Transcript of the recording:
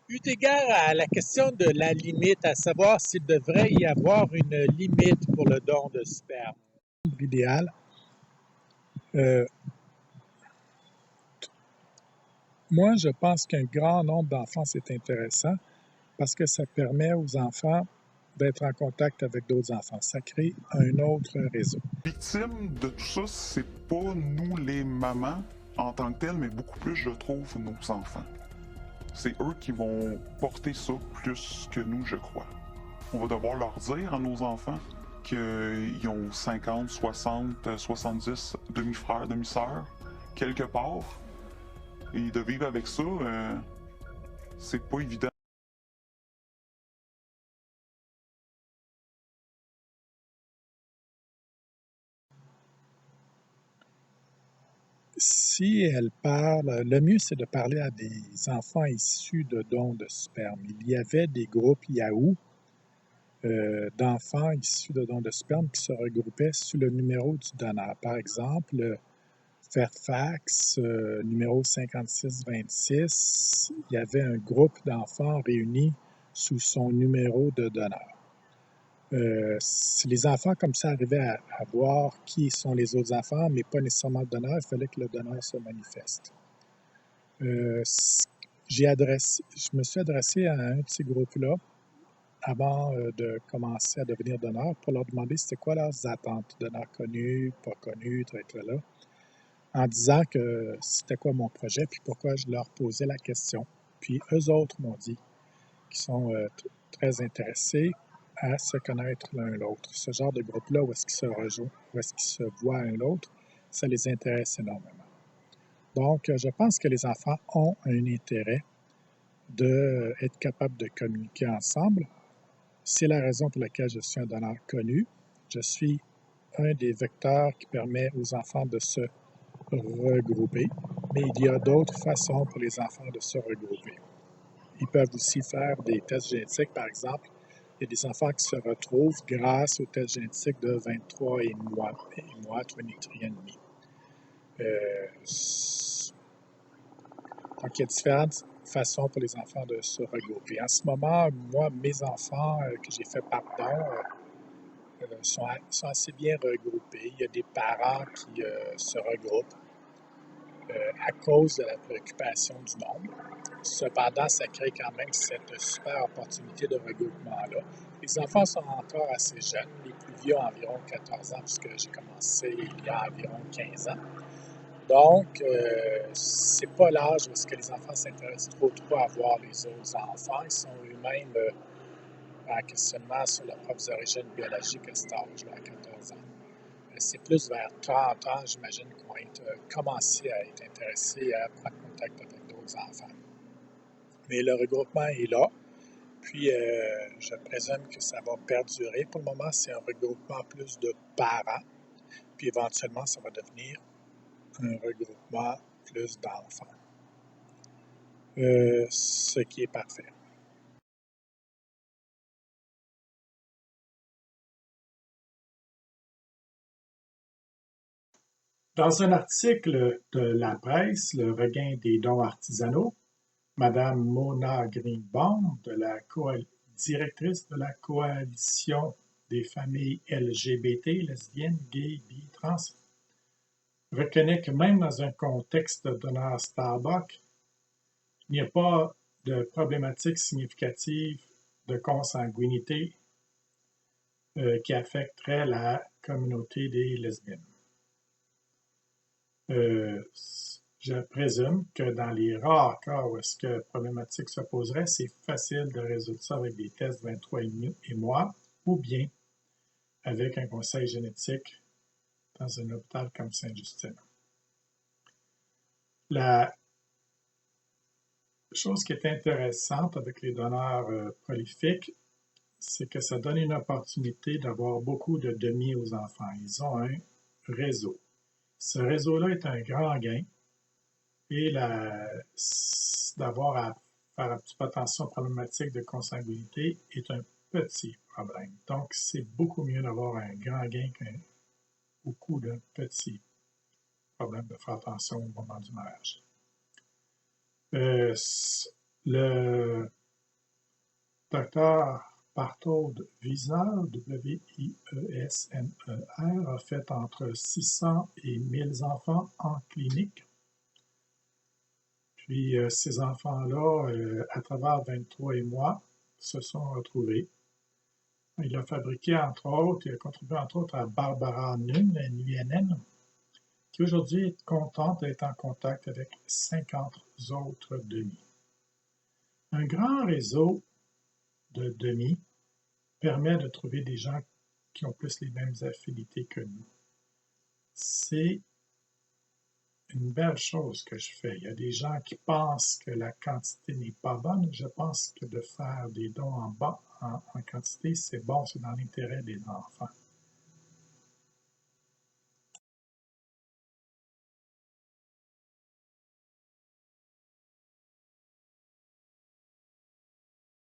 Eu égard à la question de la limite, à savoir s'il devrait y avoir une limite pour le don de sperme. Idéal, euh, moi je pense qu'un grand nombre d'enfants c'est intéressant parce que ça permet aux enfants d'être en contact avec d'autres enfants. Ça crée un autre réseau. Victime de tout ça, c'est pas nous les mamans en tant que telles, mais beaucoup plus, je trouve, nos enfants. C'est eux qui vont porter ça plus que nous, je crois. On va devoir leur dire à nos enfants qu'ils ont 50, 60, 70 demi-frères, demi-sœurs, quelque part. Et de vivre avec ça, c'est pas évident. Si elle parle, le mieux c'est de parler à des enfants issus de dons de sperme. Il y avait des groupes Yahoo d'enfants issus de dons de sperme qui se regroupaient sous le numéro du donneur. Par exemple, Fairfax, numéro 5626, il y avait un groupe d'enfants réunis sous son numéro de donneur. Si les enfants comme ça arrivaient à voir qui sont les autres enfants, mais pas nécessairement le donneur, il fallait que le donneur se manifeste. Je me suis adressé à un de ces groupes-là avant de commencer à devenir donneur pour leur demander c'était quoi leurs attentes, donneurs connus, pas connus, là, en disant que c'était quoi mon projet, puis pourquoi je leur posais la question. Puis eux autres m'ont dit qu'ils sont très intéressés à se connaître l'un l'autre. Ce genre de groupe-là, où est-ce qu'ils se rejoignent, où est-ce qu'ils se voient un l'autre, ça les intéresse énormément. Donc, je pense que les enfants ont un intérêt d'être capables de communiquer ensemble. C'est la raison pour laquelle je suis un donneur connu. Je suis un des vecteurs qui permet aux enfants de se regrouper, mais il y a d'autres façons pour les enfants de se regrouper. Ils peuvent aussi faire des tests génétiques, par exemple. Il y a des enfants qui se retrouvent grâce aux tests génétiques de 23 et moi, 23,5. Donc, il y a différentes façons pour les enfants de se regrouper. En ce moment, moi, mes enfants que j'ai fait par don sont assez bien regroupés. Il y a des parents qui se regroupent à cause de la préoccupation du nombre. Cependant, ça crée quand même cette super opportunité de regroupement-là. Les enfants sont encore assez jeunes, les plus vieux ont environ 14 ans, puisque j'ai commencé il y a environ 15 ans. Donc, c'est pas l'âge où est-ce que les enfants s'intéressent trop à voir les autres enfants. Ils sont eux-mêmes en questionnement sur leurs propres origines biologiques à cet âge-là, à 14 ans. C'est plus vers 30 ans, j'imagine, qu'on va commencer à être intéressés à prendre contact avec d'autres enfants. Mais le regroupement est là, puis je présume que ça va perdurer. Pour le moment, c'est un regroupement plus de parents, puis éventuellement, ça va devenir un regroupement plus d'enfants, ce qui est parfait. Dans un article de la presse, Le regain des dons artisanaux, Madame Mona Greenbaum, directrice de la coalition des familles LGBT, lesbiennes, gays, bi, trans, reconnaît que même dans un contexte de donneur Starbucks, il n'y a pas de problématique significative de consanguinité qui affecterait la communauté des lesbiennes. Je présume que dans les rares cas où est-ce que problématique se poserait, c'est facile de résoudre ça avec des tests 23 et moi, ou bien avec un conseil génétique dans un hôpital comme Sainte-Justine. La chose qui est intéressante avec les donneurs prolifiques, c'est que ça donne une opportunité d'avoir beaucoup de demi aux enfants. Ils ont un réseau. Ce réseau-là est un grand gain et d'avoir à faire un petit peu attention aux problématiques de consanguinité est un petit problème. Donc, c'est beaucoup mieux d'avoir un grand gain qu'un beaucoup de petits problèmes de faire attention au moment du mariage. Le docteur Barthold Wieser, W-I-E-S-N-E-R, a fait entre 600 et 1000 enfants en clinique. Puis ces enfants-là, à travers 23 mois, se sont retrouvés. Il a fabriqué, entre autres, il a contribué, entre autres, à Barbara Nguyen, qui aujourd'hui est contente d'être en contact avec 50 autres Denis. Un grand réseau de Denis permet de trouver des gens qui ont plus les mêmes affinités que nous. C'est une belle chose que je fais. Il y a des gens qui pensent que la quantité n'est pas bonne. Je pense que de faire des dons en quantité, c'est bon, c'est dans l'intérêt des enfants.